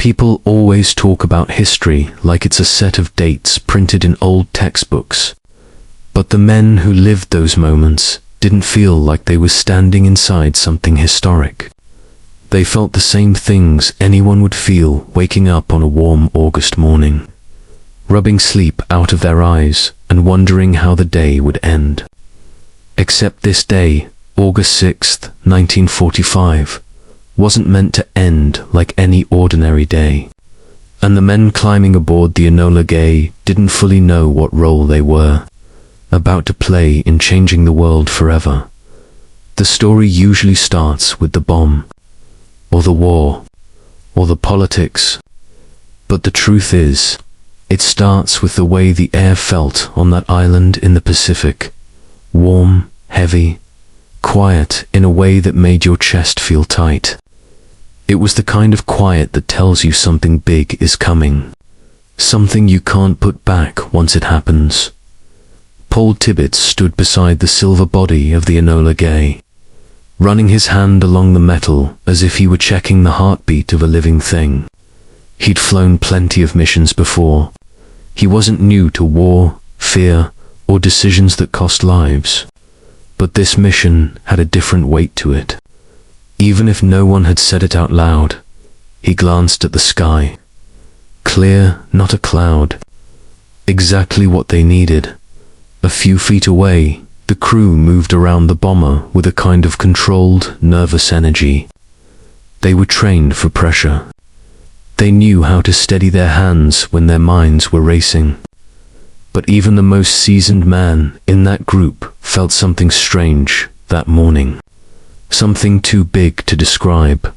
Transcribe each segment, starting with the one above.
People always talk about history like it's a set of dates printed in old textbooks. But the men who lived those moments didn't feel like they were standing inside something historic. They felt the same things anyone would feel waking up on a warm August morning, rubbing sleep out of their eyes and wondering how the day would end. Except this day, August 6th, 1945, wasn't meant to end like any ordinary day. And the men climbing aboard the Enola Gay didn't fully know what role they were about to play in changing the world forever. The story usually starts with the bomb, or the war, or the politics. But the truth is, it starts with the way the air felt on that island in the Pacific. Warm, heavy, quiet in a way that made your chest feel tight. It was the kind of quiet that tells you something big is coming, something you can't put back once it happens. Paul Tibbets stood beside the silver body of the Enola Gay, running his hand along the metal as if he were checking the heartbeat of a living thing. He'd flown plenty of missions before. He wasn't new to war, fear, or decisions that cost lives. But this mission had a different weight to it. Even if no one had said it out loud, he glanced at the sky. Clear, not a cloud. Exactly what they needed. A few feet away, the crew moved around the bomber with a kind of controlled, nervous energy. They were trained for pressure. They knew how to steady their hands when their minds were racing. But even the most seasoned man in that group felt something strange that morning. Something too big to describe.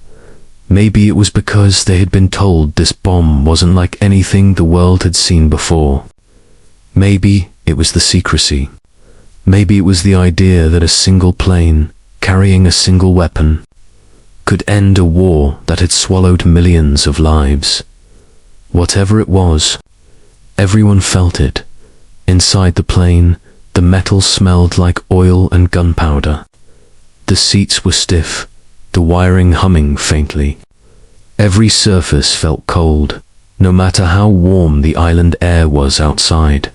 Maybe it was because they had been told this bomb wasn't like anything the world had seen before. Maybe it was the secrecy. Maybe it was the idea that a single plane, carrying a single weapon, could end a war that had swallowed millions of lives. Whatever it was, everyone felt it. Inside the plane, the metal smelled like oil and gunpowder. The seats were stiff, the wiring humming faintly. Every surface felt cold, no matter how warm the island air was outside.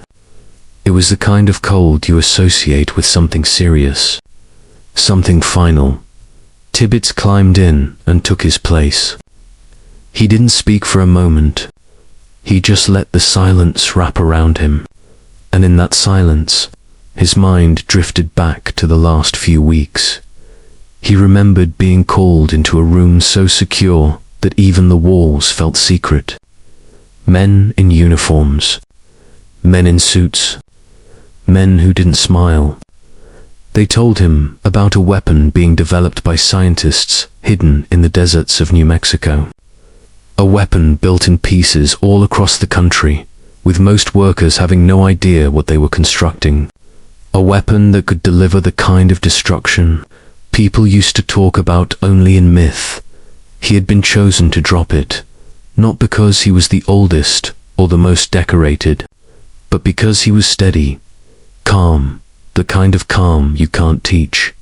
It was the kind of cold you associate with something serious, something final. Tibbets climbed in and took his place. He didn't speak for a moment. He just let the silence wrap around him. And in that silence, his mind drifted back to the last few weeks. He remembered being called into a room so secure that even the walls felt secret. Men in uniforms, men in suits, men who didn't smile. They told him about a weapon being developed by scientists hidden in the deserts of New Mexico. A weapon built in pieces all across the country, with most workers having no idea what they were constructing. A weapon that could deliver the kind of destruction people used to talk about only in myth. He had been chosen to drop it, not because he was the oldest or the most decorated, but because he was steady, calm, the kind of calm you can't teach.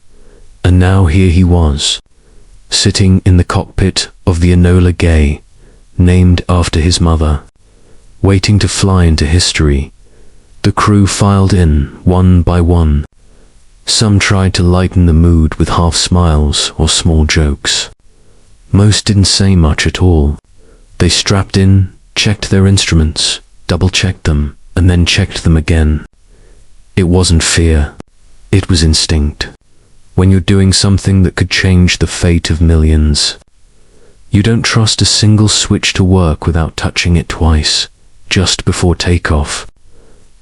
And now here he was, sitting in the cockpit of the Enola Gay, named after his mother, waiting to fly into history. The crew filed in, one by one. Some tried to lighten the mood with half smiles or small jokes. Most didn't say much at all. They strapped in, checked their instruments, double-checked them, and then checked them again. It wasn't fear. It was instinct. When you're doing something that could change the fate of millions, you don't trust a single switch to work without touching it twice. Just before takeoff,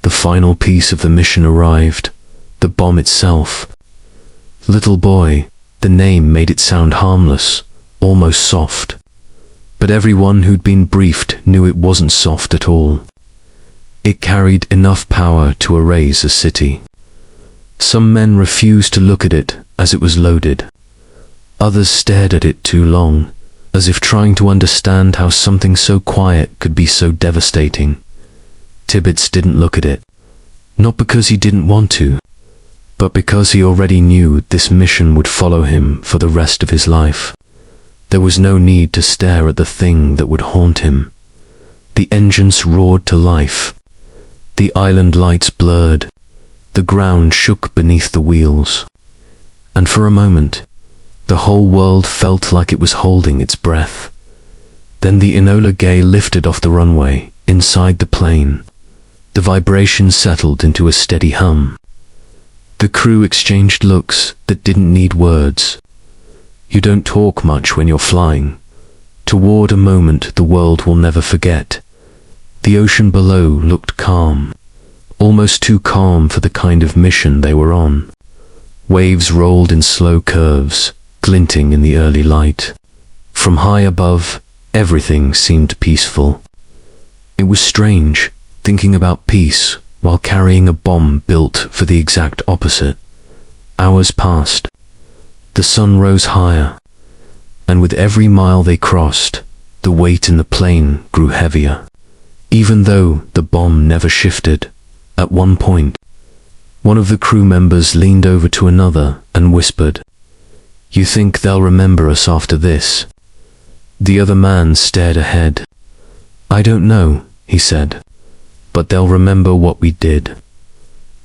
the final piece of the mission arrived, the bomb itself. Little boy, the name made it sound harmless, almost soft. But everyone who'd been briefed knew it wasn't soft at all. It carried enough power to erase a city. Some men refused to look at it as it was loaded. Others stared at it too long, as if trying to understand how something so quiet could be so devastating. Tibbets didn't look at it, not because he didn't want to, but because he already knew this mission would follow him for the rest of his life. There was no need to stare at the thing that would haunt him. The engines roared to life. The island lights blurred. The ground shook beneath the wheels. And for a moment, the whole world felt like it was holding its breath. Then the Enola Gay lifted off the runway, inside the plane. The vibration settled into a steady hum. The crew exchanged looks that didn't need words. You don't talk much when you're flying. Toward a moment the world will never forget. The ocean below looked calm, almost too calm for the kind of mission they were on. Waves rolled in slow curves, glinting in the early light. From high above, everything seemed peaceful. It was strange, thinking about peace while carrying a bomb built for the exact opposite. Hours passed. The sun rose higher, and with every mile they crossed, the weight in the plane grew heavier. Even though the bomb never shifted, at one point, one of the crew members leaned over to another and whispered, "You think they'll remember us after this?" The other man stared ahead. "I don't know," he said, "but they'll remember what we did."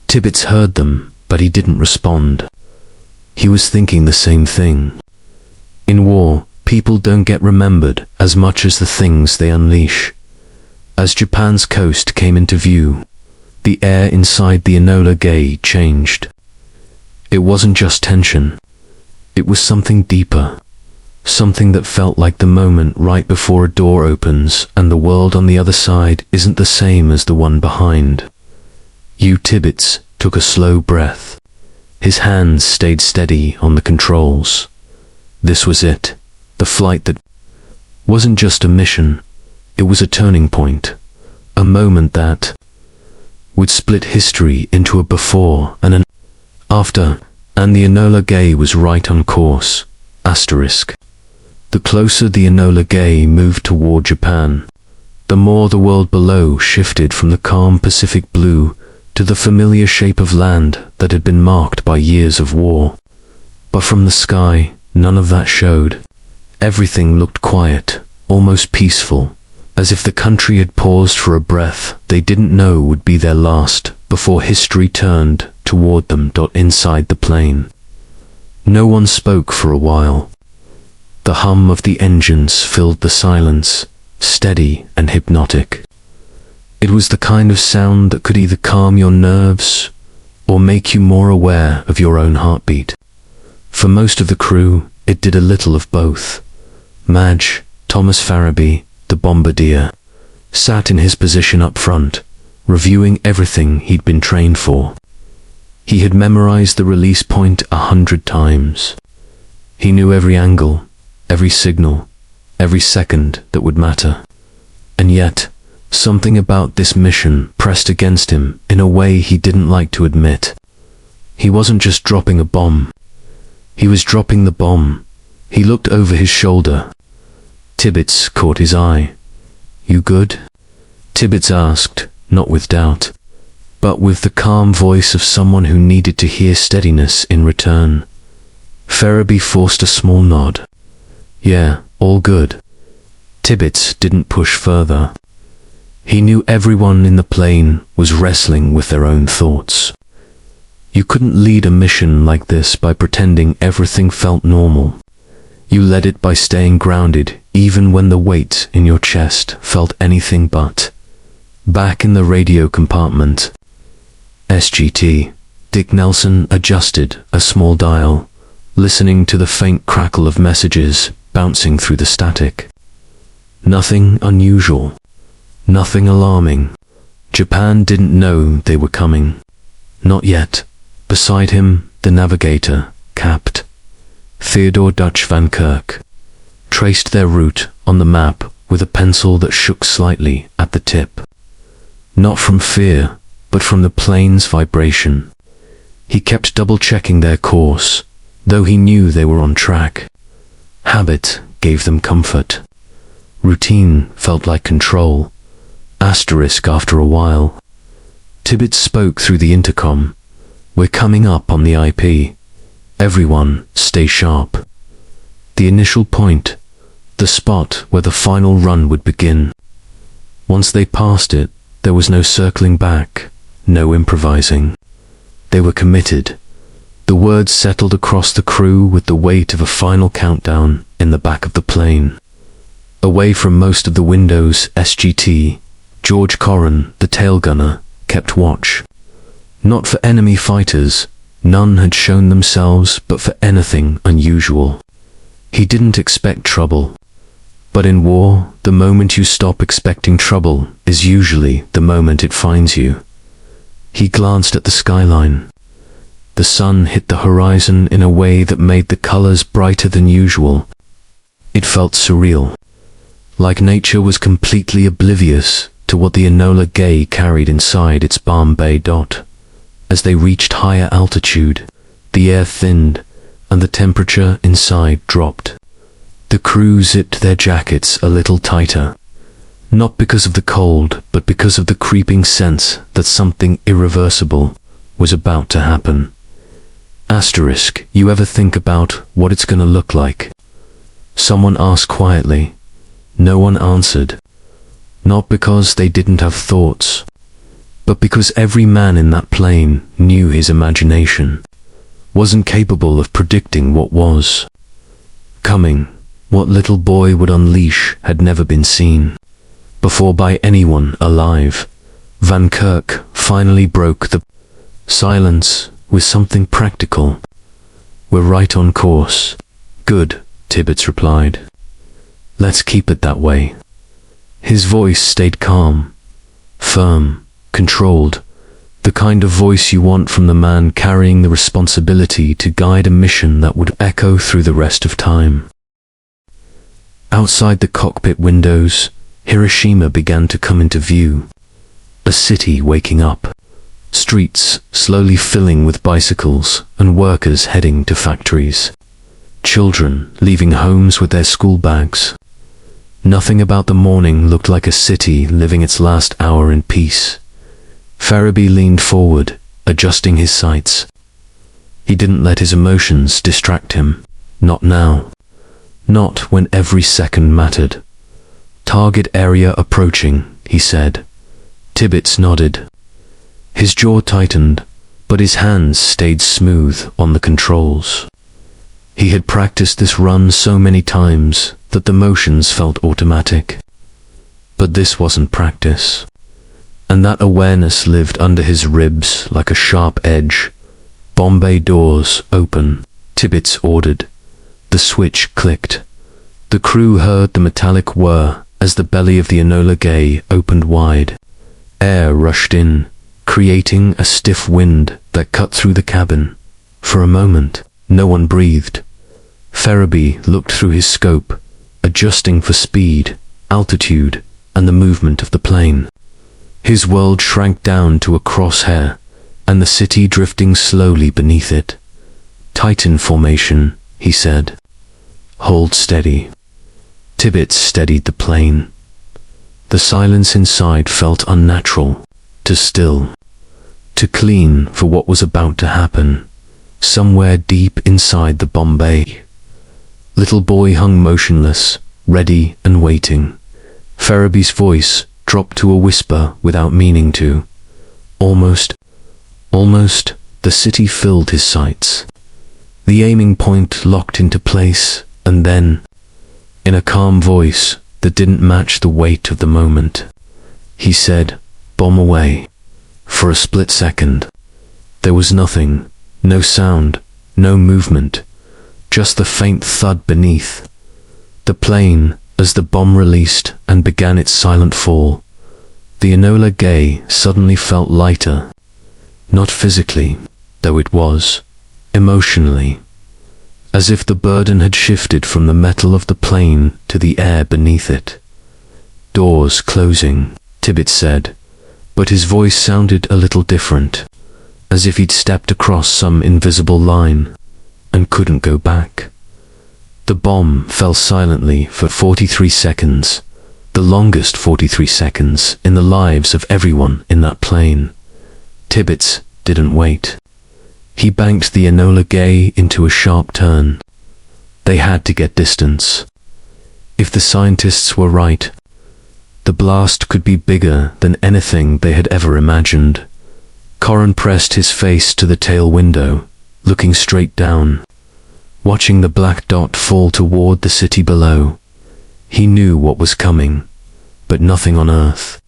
Tibbets heard them, but he didn't respond. He was thinking the same thing. In war, people don't get remembered as much as the things they unleash. As Japan's coast came into view, the air inside the Enola Gay changed. It wasn't just tension. It was something deeper. Something that felt like the moment right before a door opens and the world on the other side isn't the same as the one behind. Hugh Tibbets took a slow breath. His hands stayed steady on the controls. This was it. The flight that wasn't just a mission. It was a turning point. A moment that would split history into a before and an after. And the Enola Gay was right on course. Asterisk. The closer the Enola Gay moved toward Japan, the more the world below shifted from the calm Pacific blue to the familiar shape of land that had been marked by years of war. But from the sky, none of that showed. Everything looked quiet, almost peaceful, as if the country had paused for a breath they didn't know would be their last before history turned toward them. Inside the plane, no one spoke for a while. The hum of the engines filled the silence, steady and hypnotic. It was the kind of sound that could either calm your nerves or make you more aware of your own heartbeat. For most of the crew, it did a little of both. Madge, Thomas Farabee, the bombardier, sat in his position up front, reviewing everything he'd been trained for. He had memorized the release point 100 times. He knew every angle, every signal, every second that would matter. And yet, something about this mission pressed against him in a way he didn't like to admit. He wasn't just dropping a bomb. He was dropping the bomb. He looked over his shoulder. Tibbets caught his eye. "You good?" Tibbets asked, not with doubt, but with the calm voice of someone who needed to hear steadiness in return. Farabee forced a small nod. "Yeah, all good." Tibbets didn't push further. He knew everyone in the plane was wrestling with their own thoughts. You couldn't lead a mission like this by pretending everything felt normal. You led it by staying grounded even when the weight in your chest felt anything but. Back in the radio compartment, SGT, Dick Nelson adjusted a small dial, listening to the faint crackle of messages bouncing through the static. Nothing unusual. Nothing alarming. Japan didn't know they were coming. Not yet. Beside him, the navigator, Capt. Theodore Dutch Van Kirk, traced their route on the map with a pencil that shook slightly at the tip. Not from fear, but from the plane's vibration. He kept double-checking their course, though he knew they were on track. Habit gave them comfort. Routine felt like control. Asterisk after a while. Tibbets spoke through the intercom. "We're coming up on the IP. Everyone, stay sharp." The initial point, the spot where the final run would begin. Once they passed it, there was no circling back, no improvising. They were committed. The words settled across the crew with the weight of a final countdown in the back of the plane. Away from most of the windows, SGT, George Corran, the tail gunner, kept watch. Not for enemy fighters, none had shown themselves, but for anything unusual. He didn't expect trouble. But in war, the moment you stop expecting trouble is usually the moment it finds you. He glanced at the skyline. The sun hit the horizon in a way that made the colors brighter than usual. It felt surreal, like nature was completely oblivious to what the Enola Gay carried inside its Bombay dot. As they reached higher altitude, the air thinned and the temperature inside dropped. The crew zipped their jackets a little tighter, not because of the cold, but because of the creeping sense that something irreversible was about to happen. Asterisk, you ever think about what it's gonna look like? Someone asked quietly. No one answered. Not because they didn't have thoughts, but because every man in that plane knew his imagination wasn't capable of predicting what was coming. What little boy would unleash had never been seen before by anyone alive. Van Kirk finally broke the silence with something practical. We're right on course. Good, Tibbets replied. Let's keep it that way. His voice stayed calm, firm, controlled, the kind of voice you want from the man carrying the responsibility to guide a mission that would echo through the rest of time. Outside the cockpit windows, Hiroshima began to come into view. A city waking up. Streets slowly filling with bicycles and workers heading to factories. Children leaving homes with their school bags. Nothing about the morning looked like a city living its last hour in peace. Farabee leaned forward, adjusting his sights. He didn't let his emotions distract him. Not now. Not when every second mattered. Target area approaching, he said. Tibbets nodded. His jaw tightened, but his hands stayed smooth on the controls. He had practiced this run so many times that the motions felt automatic. But this wasn't practice. And that awareness lived under his ribs like a sharp edge. Bombay doors open, Tibbets ordered. The switch clicked. The crew heard the metallic whir as the belly of the Enola Gay opened wide. Air rushed in, creating a stiff wind that cut through the cabin. For a moment, no one breathed. Farabee looked through his scope, adjusting for speed, altitude, and the movement of the plane. His world shrank down to a crosshair, and the city drifting slowly beneath it. Titan formation, he said. Hold steady. Tibbets steadied the plane. The silence inside felt unnatural, too still, too clean for what was about to happen. Somewhere deep inside the Bombay, little boy hung motionless, ready and waiting. Farabee's voice dropped to a whisper without meaning to. Almost, the city filled his sights. The aiming point locked into place, and then, in a calm voice that didn't match the weight of the moment, he said, "Bomb away." For a split second, there was nothing, no sound, no movement, just the faint thud beneath. The plane, as the bomb released and began its silent fall, the Enola Gay suddenly felt lighter. Not physically, though it was, emotionally. As if the burden had shifted from the metal of the plane to the air beneath it. Doors closing, Tibbets said, but his voice sounded a little different, as if he'd stepped across some invisible line and couldn't go back. The bomb fell silently for 43 seconds, the longest 43 seconds in the lives of everyone in that plane. Tibbets didn't wait. He banked the Enola Gay into a sharp turn. They had to get distance. If the scientists were right, the blast could be bigger than anything they had ever imagined. Corin pressed his face to the tail window, looking straight down, watching the black dot fall toward the city below. He knew what was coming, but nothing on Earth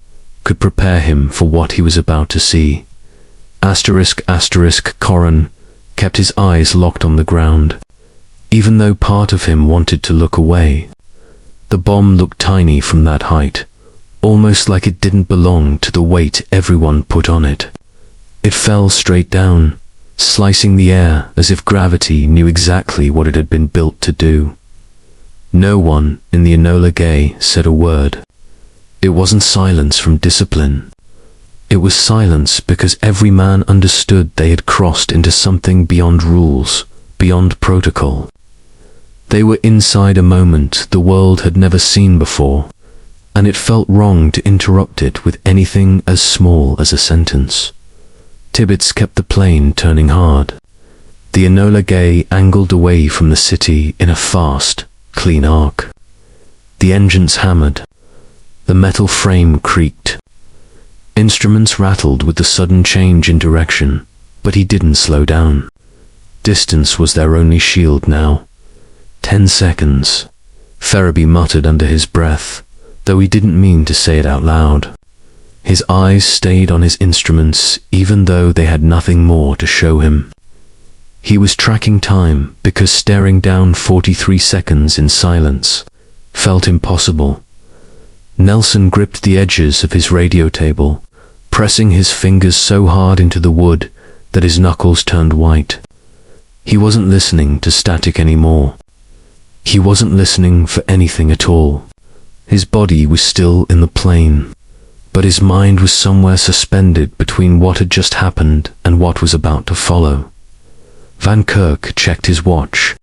could prepare him for what he was about to see. Corin kept his eyes locked on the ground, even though part of him wanted to look away. The bomb looked tiny from that height, almost like it didn't belong to the weight everyone put on it. It fell straight down, slicing the air as if gravity knew exactly what it had been built to do. No one in the Enola Gay said a word. It wasn't silence from discipline. It was silence because every man understood they had crossed into something beyond rules, beyond protocol. They were inside a moment the world had never seen before, and it felt wrong to interrupt it with anything as small as a sentence. Tibbets kept the plane turning hard. The Enola Gay angled away from the city in a fast, clean arc. The engines hammered. The metal frame creaked. Instruments rattled with the sudden change in direction, but he didn't slow down. Distance was their only shield now. 10 seconds, Ferriby muttered under his breath, though he didn't mean to say it out loud. His eyes stayed on his instruments even though they had nothing more to show him. He was tracking time because staring down 43 seconds in silence felt impossible. Nelson gripped the edges of his radio table, pressing his fingers so hard into the wood that his knuckles turned white. He wasn't listening to static anymore. He wasn't listening for anything at all. His body was still in the plane, but his mind was somewhere suspended between what had just happened and what was about to follow. Van Kirk checked his watch.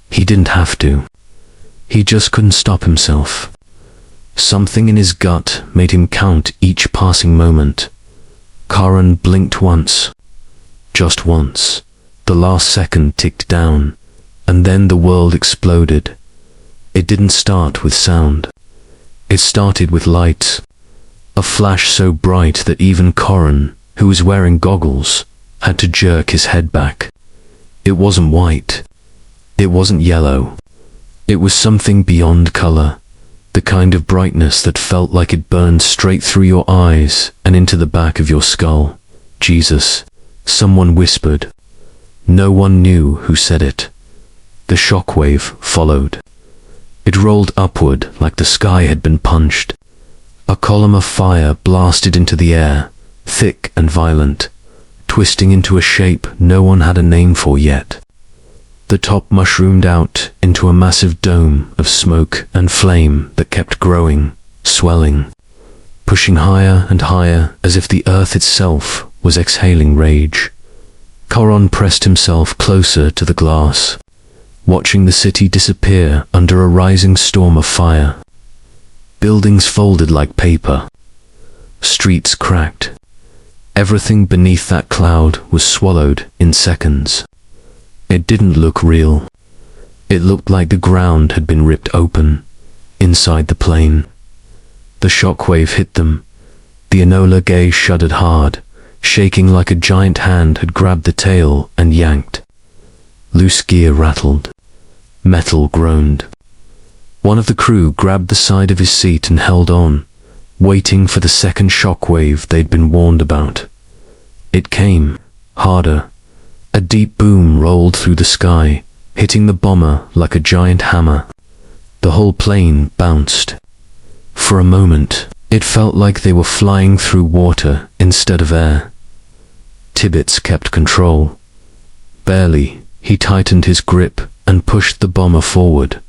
He didn't have to. He just couldn't stop himself. Something in his gut made him count each passing moment. Corin blinked once. Just once. The last second ticked down, and then the world exploded. It didn't start with sound. It started with light. A flash so bright that even Corin, who was wearing goggles, had to jerk his head back. It wasn't white. It wasn't yellow. It was something beyond color, the kind of brightness that felt like it burned straight through your eyes and into the back of your skull. Jesus, someone whispered. No one knew who said it. The shockwave followed. It rolled upward like the sky had been punched. A column of fire blasted into the air, thick and violent, twisting into a shape no one had a name for yet. The top mushroomed out into a massive dome of smoke and flame that kept growing, swelling, pushing higher and higher as if the earth itself was exhaling rage. Corin pressed himself closer to the glass, watching the city disappear under a rising storm of fire. Buildings folded like paper. Streets cracked. Everything beneath that cloud was swallowed in seconds. It didn't look real. It looked like the ground had been ripped open, inside the plane. The shockwave hit them. The Enola Gay shuddered hard, shaking like a giant hand had grabbed the tail and yanked. Loose gear rattled. Metal groaned. One of the crew grabbed the side of his seat and held on, waiting for the second shockwave they'd been warned about. It came, harder. A deep boom rolled through the sky, hitting the bomber like a giant hammer. The whole plane bounced. For a moment, it felt like they were flying through water instead of air. Tibbets kept control. Barely, he tightened his grip and pushed the bomber forward.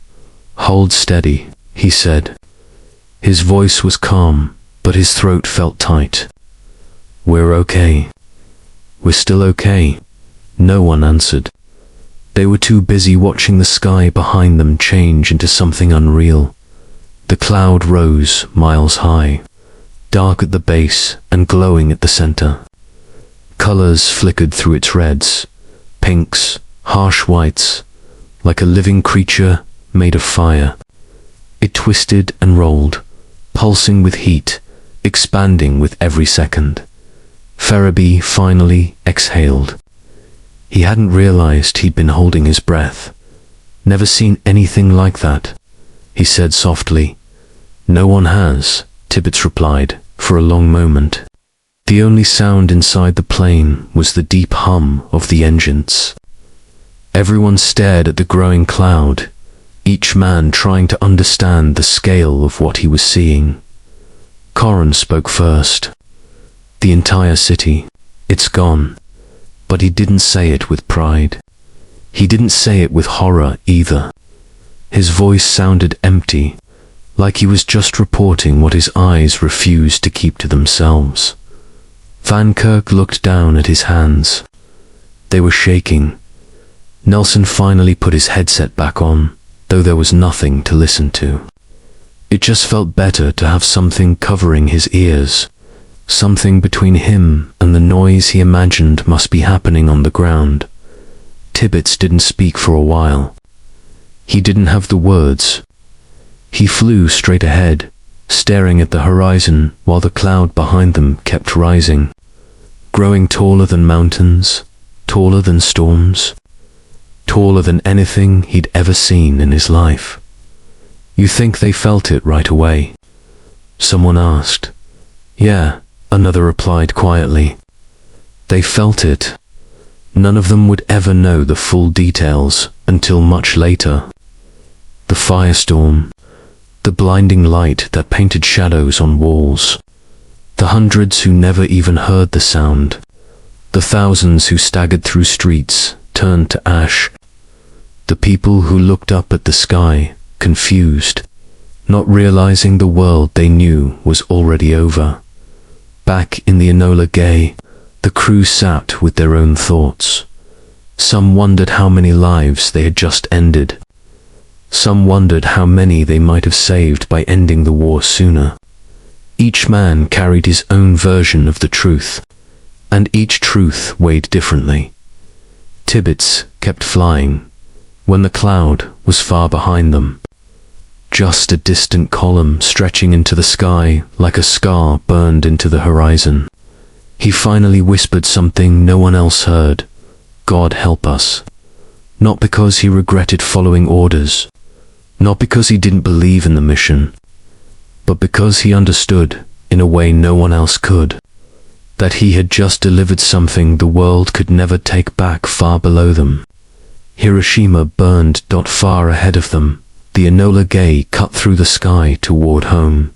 "Hold steady," he said. His voice was calm, but his throat felt tight. "We're okay." "We're still okay." No one answered. They were too busy watching the sky behind them change into something unreal. The cloud rose miles high, dark at the base and glowing at the center. Colors flickered through its reds, pinks, harsh whites, like a living creature made of fire. It twisted and rolled, pulsing with heat, expanding with every second. Ferriby finally exhaled. He hadn't realized he'd been holding his breath. Never seen anything like that, he said softly. No one has, Tibbets replied, for a long moment. The only sound inside the plane was the deep hum of the engines. Everyone stared at the growing cloud, each man trying to understand the scale of what he was seeing. Corin spoke first. The entire city, it's gone. But he didn't say it with pride. He didn't say it with horror either. His voice sounded empty, like he was just reporting what his eyes refused to keep to themselves. Van Kirk looked down at his hands. They were shaking. Nelson finally put his headset back on, though there was nothing to listen to. It just felt better to have something covering his ears, something between him and the noise he imagined must be happening on the ground. Tibbets didn't speak for a while. He didn't have the words. He flew straight ahead, staring at the horizon while the cloud behind them kept rising, growing taller than mountains, taller than storms, taller than anything he'd ever seen in his life. You think they felt it right away? Someone asked. Yeah, another replied quietly. They felt it. None of them would ever know the full details until much later. The firestorm, the blinding light that painted shadows on walls, the hundreds who never even heard the sound, the thousands who staggered through streets, turned to ash, the people who looked up at the sky, confused, not realizing the world they knew was already over. Back in the Enola Gay, the crew sat with their own thoughts. Some wondered how many lives they had just ended. Some wondered how many they might have saved by ending the war sooner. Each man carried his own version of the truth, and each truth weighed differently. Tibbets kept flying, when the cloud was far behind them. Just a distant column stretching into the sky like a scar burned into the horizon. He finally whispered something no one else heard. God help us. Not because he regretted following orders, not because he didn't believe in the mission, but because he understood, in a way no one else could, that he had just delivered something the world could never take back far below them. Hiroshima burned not far ahead of them. The Enola Gay cut through the sky toward home,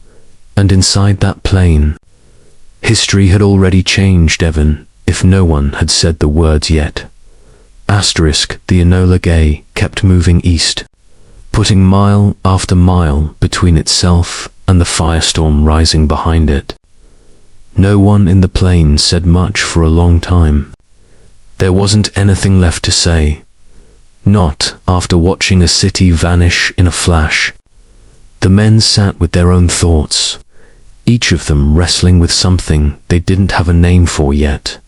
and inside that plane, history had already changed, even if no one had said the words yet. Asterisk, the Enola Gay kept moving east, putting mile after mile between itself and the firestorm rising behind it. No one in the plane said much for a long time. There wasn't anything left to say. Not after watching a city vanish in a flash. The men sat with their own thoughts, each of them wrestling with something they didn't have a name for yet.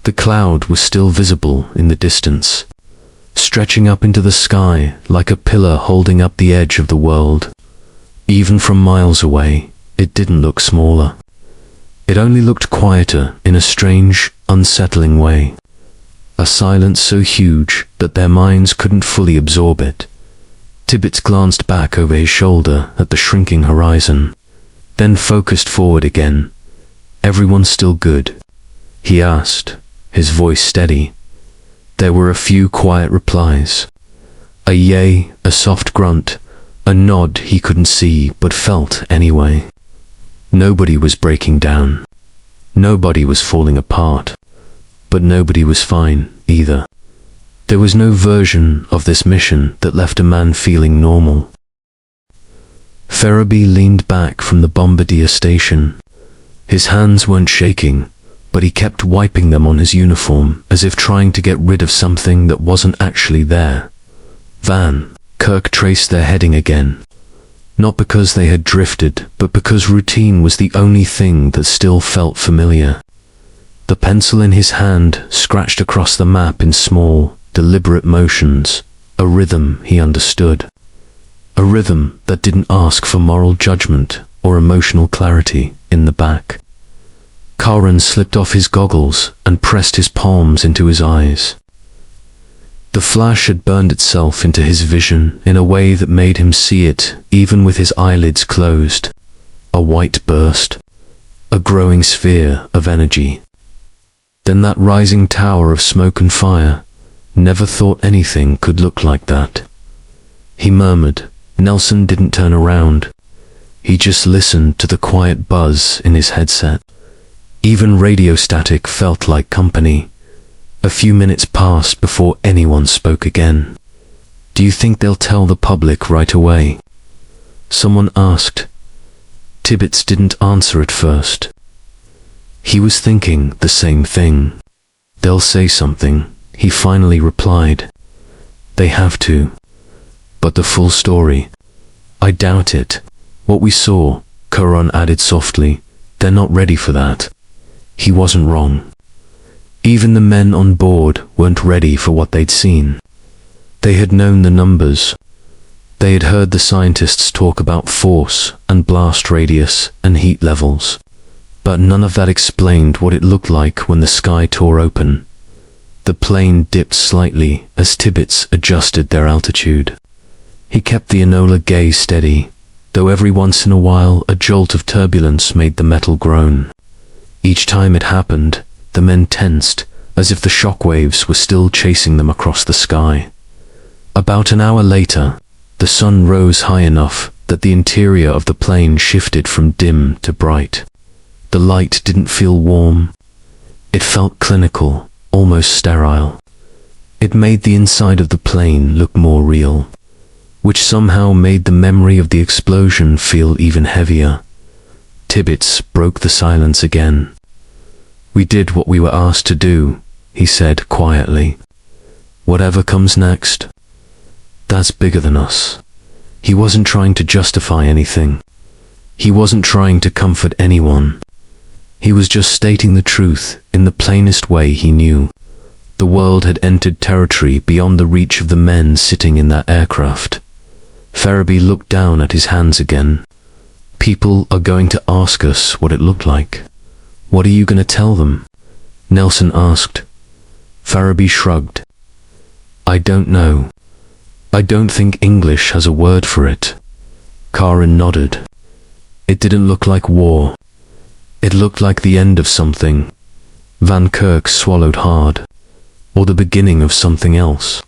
The cloud was still visible in the distance, stretching up into the sky like a pillar holding up the edge of the world. Even from miles away, it didn't look smaller. It only looked quieter in a strange, unsettling way. A silence so huge that their minds couldn't fully absorb it. Tibbets glanced back over his shoulder at the shrinking horizon, then focused forward again. Everyone still good? He asked, his voice steady. There were a few quiet replies. A yay, a soft grunt, a nod he couldn't see but felt anyway. Nobody was breaking down. Nobody was falling apart. But nobody was fine, either. There was no version of this mission that left a man feeling normal. Ferriby leaned back from the bombardier station. His hands weren't shaking, but he kept wiping them on his uniform as if trying to get rid of something that wasn't actually there. Van Kirk traced their heading again. Not because they had drifted, but because routine was the only thing that still felt familiar. The pencil in his hand scratched across the map in small, deliberate motions, a rhythm he understood. a rhythm that didn't ask for moral judgment or emotional clarity in the back. Karan slipped off his goggles and pressed his palms into his eyes. The flash had burned itself into his vision in a way that made him see it even with his eyelids closed. A white burst, a growing sphere of energy. Then that rising tower of smoke and fire. Never thought anything could look like that. He murmured. Nelson didn't turn around. He just listened to the quiet buzz in his headset. Even radio static felt like company. A few minutes passed before anyone spoke again. "Do you think they'll tell the public right away?" someone asked. Tibbets didn't answer at first. He was thinking the same thing. "They'll say something," he finally replied. "They have to. But the full story? I doubt it. What we saw," Karan added softly, "they're not ready for that." He wasn't wrong. Even the men on board weren't ready for what they'd seen. They had known the numbers. They had heard the scientists talk about force and blast radius and heat levels. But none of that explained what it looked like when the sky tore open. The plane dipped slightly as Tibbets adjusted their altitude. He kept the Enola Gay steady, though every once in a while a jolt of turbulence made the metal groan. Each time it happened, the men tensed, as if the shockwaves were still chasing them across the sky. About an hour later, the sun rose high enough that the interior of the plane shifted from dim to bright. The light didn't feel warm. It felt clinical, almost sterile. It made the inside of the plane look more real, which somehow made the memory of the explosion feel even heavier. Tibbets broke the silence again. "We did what we were asked to do," he said quietly. "Whatever comes next, that's bigger than us." He wasn't trying to justify anything. He wasn't trying to comfort anyone. He was just stating the truth in the plainest way he knew. The world had entered territory beyond the reach of the men sitting in that aircraft. Farabee looked down at his hands again. "People are going to ask us what it looked like. What are you going to tell them?" Nelson asked. Farabee shrugged. "I don't know. I don't think English has a word for it." Karan nodded. "It didn't look like war. It looked like the end of something." Van Kirk swallowed hard. "Or the beginning of something else."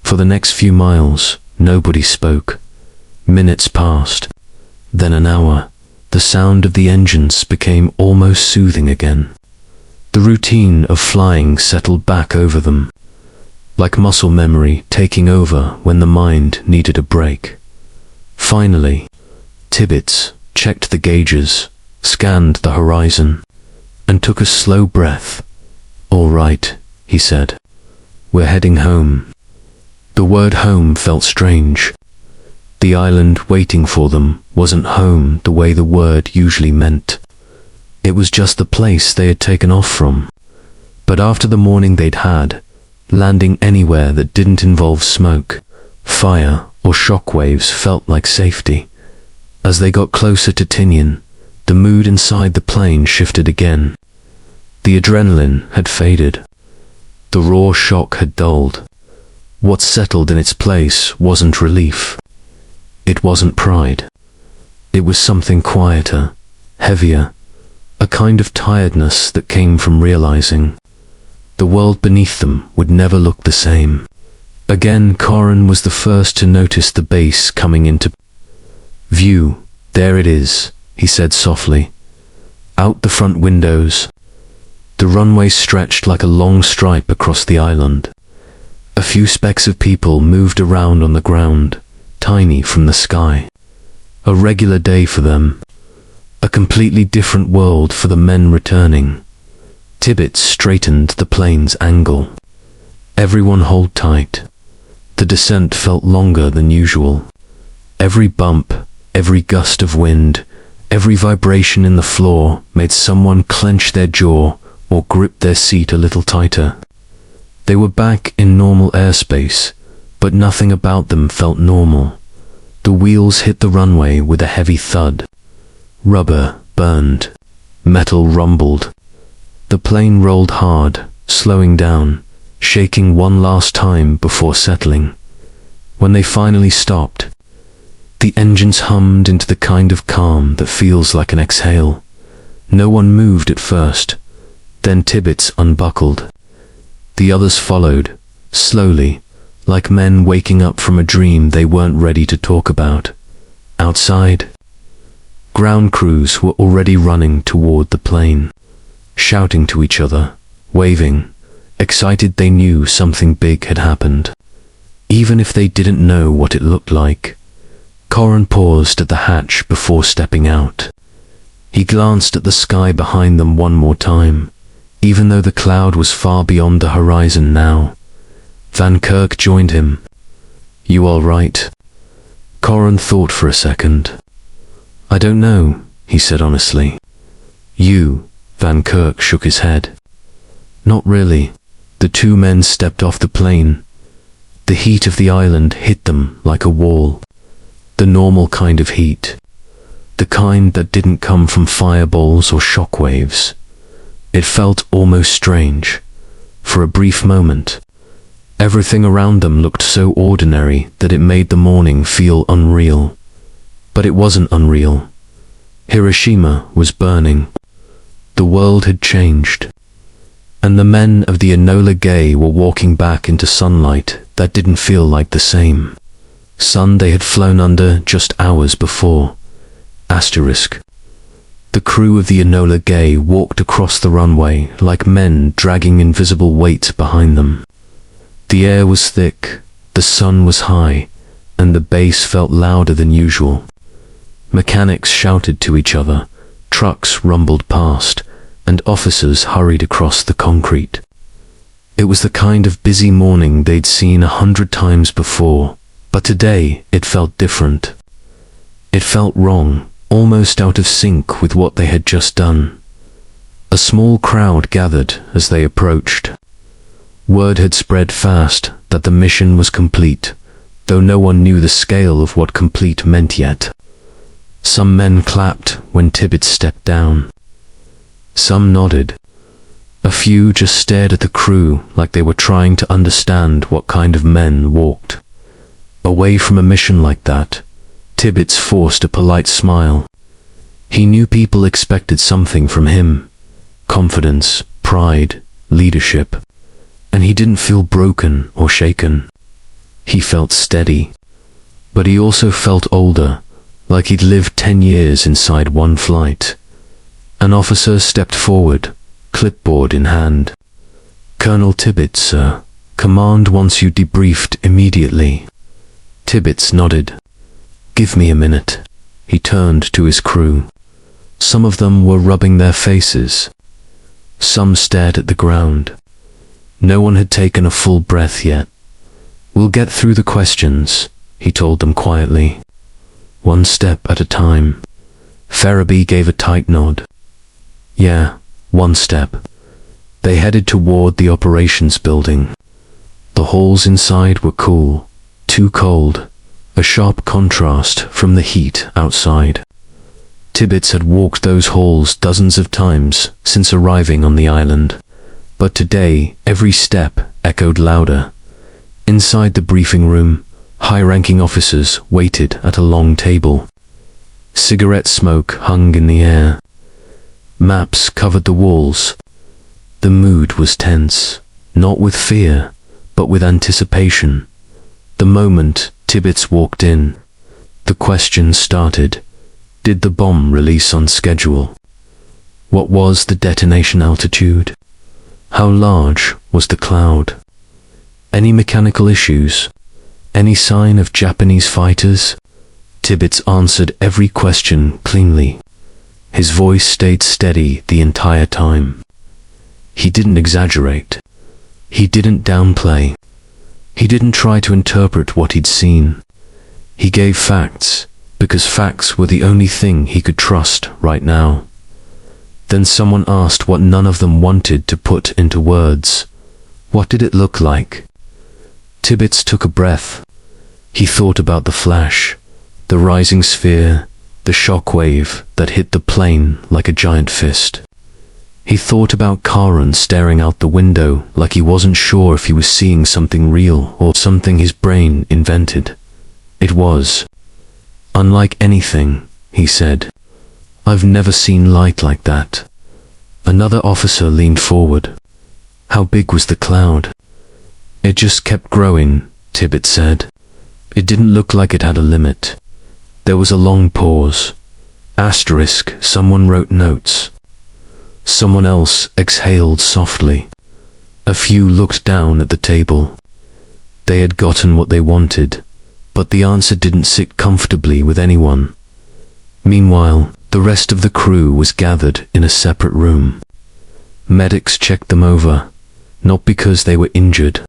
For the next few miles, nobody spoke. Minutes passed. Then an hour. The sound of the engines became almost soothing again. The routine of flying settled back over them, like muscle memory taking over when the mind needed a break. Finally, Tibbets checked the gauges, scanned the horizon, and took a slow breath. "All right," he said. "We're heading home." The word home felt strange. The island waiting for them wasn't home the way the word usually meant. It was just the place they had taken off from. But after the morning they'd had, landing anywhere that didn't involve smoke, fire, or shockwaves felt like safety. As they got closer to Tinian, the mood inside the plane shifted again. The adrenaline had faded. The raw shock had dulled. What settled in its place wasn't relief. It wasn't pride. It was something quieter, heavier, a kind of tiredness that came from realizing the world beneath them would never look the same. Again, Karan was the first to notice the base coming into view. "There it is," he said softly. Out the front windows, the runway stretched like a long stripe across the island. A few specks of people moved around on the ground, tiny from the sky. A regular day for them. A completely different world for the men returning. Tibbets straightened the plane's angle. "Everyone hold tight." The descent felt longer than usual. Every bump, every gust of wind, every vibration in the floor made someone clench their jaw or grip their seat a little tighter. They were back in normal airspace, but nothing about them felt normal. The wheels hit the runway with a heavy thud. Rubber burned. Metal rumbled. The plane rolled hard, slowing down, shaking one last time before settling. When they finally stopped, the engines hummed into the kind of calm that feels like an exhale. No one moved at first. Then Tibbets unbuckled. The others followed, slowly, like men waking up from a dream they weren't ready to talk about. Outside, ground crews were already running toward the plane, shouting to each other, waving, excited they knew something big had happened. Even if they didn't know what it looked like. Corin paused at the hatch before stepping out. He glanced at the sky behind them one more time, even though the cloud was far beyond the horizon now. Van Kirk joined him. "You all right?" Corin thought for a second. "I don't know," he said honestly. "You?" Van Kirk shook his head. "Not really." The two men stepped off the plane. The heat of the island hit them like a wall. The normal kind of heat. The kind that didn't come from fireballs or shockwaves. It felt almost strange. For a brief moment, everything around them looked so ordinary that it made the morning feel unreal. But it wasn't unreal. Hiroshima was burning. The world had changed. And the men of the Enola Gay were walking back into sunlight that didn't feel like the same. Sun they had flown under just hours before. Asterisk. The crew of the Enola Gay walked across the runway like men dragging invisible weights behind them. The air was thick, the sun was high, and the bass felt louder than usual. Mechanics shouted to each other, trucks rumbled past, and officers hurried across the concrete. It was the kind of busy morning they'd seen 100 times before, but today it felt different. It felt wrong, almost out of sync with what they had just done. A small crowd gathered as they approached. Word had spread fast that the mission was complete, though no one knew the scale of what complete meant yet. Some men clapped when Tibbets stepped down. Some nodded. A few just stared at the crew like they were trying to understand what kind of men walked. Away from a mission like that, Tibbets forced a polite smile. He knew people expected something from him. Confidence, pride, leadership. And he didn't feel broken or shaken. He felt steady. But he also felt older, like he'd lived 10 years inside one flight. An officer stepped forward, clipboard in hand. "Colonel Tibbets, sir. Command wants you debriefed immediately." Tibbets nodded. "Give me a minute." He turned to his crew. Some of them were rubbing their faces. Some stared at the ground. No one had taken a full breath yet. "We'll get through the questions," he told them quietly. "One step at a time." Ferriby gave a tight nod. "Yeah, one step." They headed toward the operations building. The halls inside were cool, too cold, a sharp contrast from the heat outside. Tibbets had walked those halls dozens of times since arriving on the island, but today every step echoed louder. Inside the briefing room, high-ranking officers waited at a long table. Cigarette smoke hung in the air. Maps covered the walls. The mood was tense, not with fear, but with anticipation. The moment Tibbets walked in, the questions started. Did the bomb release on schedule? What was the detonation altitude? How large was the cloud? Any mechanical issues? Any sign of Japanese fighters? Tibbets answered every question cleanly. His voice stayed steady the entire time. He didn't exaggerate. He didn't downplay. He didn't try to interpret what he'd seen. He gave facts, because facts were the only thing he could trust right now. Then someone asked what none of them wanted to put into words. What did it look like? Tibbets took a breath. He thought about the flash, The rising sphere, the shockwave that hit the plane like a giant fist. He thought about Karan staring out the window like he wasn't sure if he was seeing something real or something his brain invented. It was unlike anything, he said. I've never seen light like that. Another officer leaned forward. How big was the cloud? It just kept growing, Tibbet said. It didn't look like it had a limit. There was a long pause. Asterisk, someone wrote notes. Someone else exhaled softly. A few looked down at the table. They had gotten what they wanted, but the answer didn't sit comfortably with anyone. Meanwhile, the rest of the crew was gathered in a separate room. Medics checked them over, not because they were injured,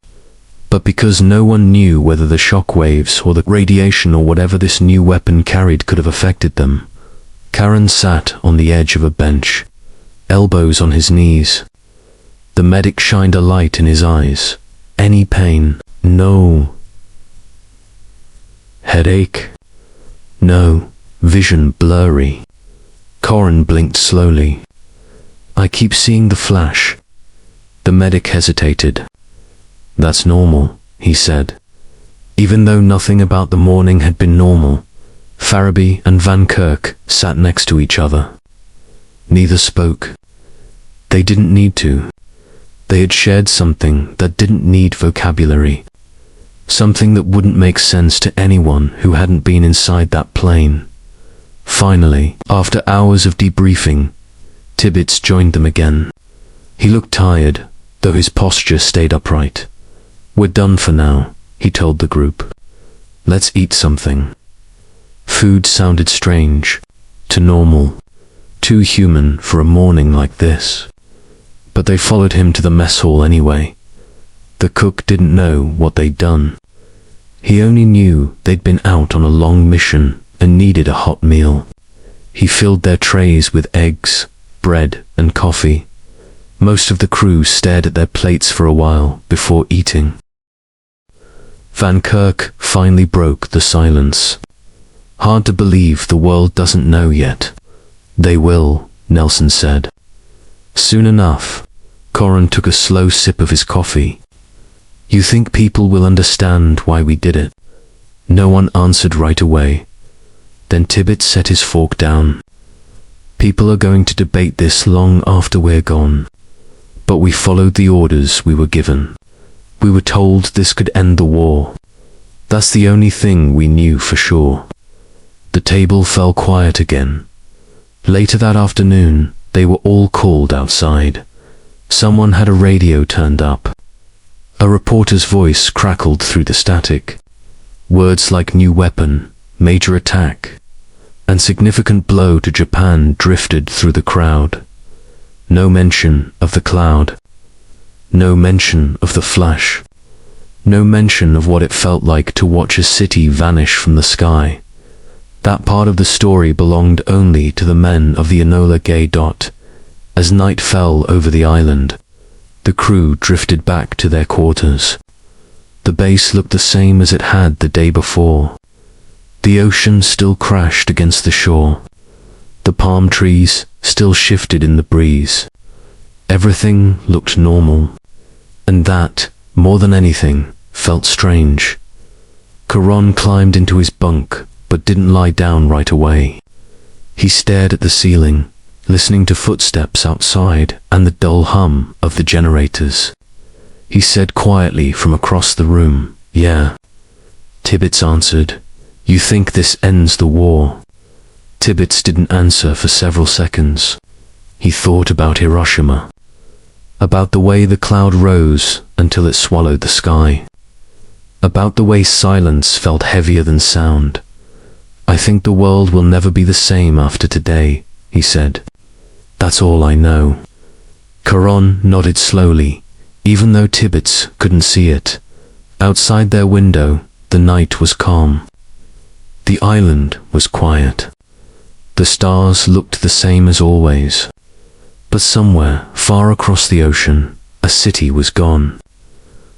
but because no one knew whether the shock waves or the radiation or whatever this new weapon carried could have affected them. Karan sat on the edge of a bench, elbows on his knees. The medic shined a light in his eyes. Any pain? No. Headache? No. Vision blurry. Karan blinked slowly. I keep seeing the flash. The medic hesitated. That's normal, he said. Even though nothing about the morning had been normal, Farabee and Van Kirk sat next to each other. Neither spoke. They didn't need to. They had shared something that didn't need vocabulary. Something that wouldn't make sense to anyone who hadn't been inside that plane. Finally, after hours of debriefing, Tibbets joined them again. He looked tired, though his posture stayed upright. We're done for now, he told the group. Let's eat something. Food sounded strange, too normal, too human for a morning like this. But they followed him to the mess hall anyway. The cook didn't know what they'd done. He only knew they'd been out on a long mission and needed a hot meal. He filled their trays with eggs, bread, and coffee. Most of the crew stared at their plates for a while before eating. Van Kirk finally broke the silence. Hard to believe the world doesn't know yet. They will, Nelson said. Soon enough. Karan took a slow sip of his coffee. You think people will understand why we did it? No one answered right away. Then Tibbet set his fork down. People are going to debate this long after we're gone. But we followed the orders we were given. We were told this could end the war. That's the only thing we knew for sure. The table fell quiet again. Later that afternoon, they were all called outside. Someone had a radio turned up. A reporter's voice crackled through the static. Words like new weapon, major attack, and significant blow to Japan drifted through the crowd. No mention of the cloud. No mention of the flash. No mention of what it felt like to watch a city vanish from the sky. That part of the story belonged only to the men of the Enola Gay. As night fell over the island, the crew drifted back to their quarters. The base looked the same as it had the day before. The ocean still crashed against the shore. The palm trees still shifted in the breeze. Everything looked normal. And that, more than anything, felt strange. Karan climbed into his bunk, but didn't lie down right away. He stared at the ceiling, listening to footsteps outside and the dull hum of the generators. He said quietly from across the room, Yeah. Tibbets answered, You think this ends the war? Tibbets didn't answer for several seconds. He thought about Hiroshima. About the way the cloud rose until it swallowed the sky. About the way silence felt heavier than sound. I think the world will never be the same after today, he said. That's all I know. Karan nodded slowly, even though Tibbets couldn't see it. Outside their window, the night was calm. The island was quiet. The stars looked the same as always. But somewhere, far across the ocean, a city was gone.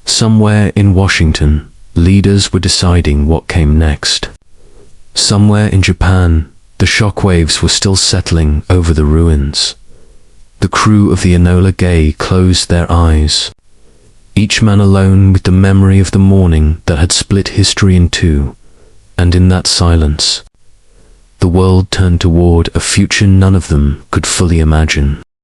Somewhere in Washington, leaders were deciding what came next. Somewhere in Japan, the shockwaves were still settling over the ruins. The crew of the Enola Gay closed their eyes, each man alone with the memory of the morning that had split history in two, and in that silence, the world turned toward a future none of them could fully imagine.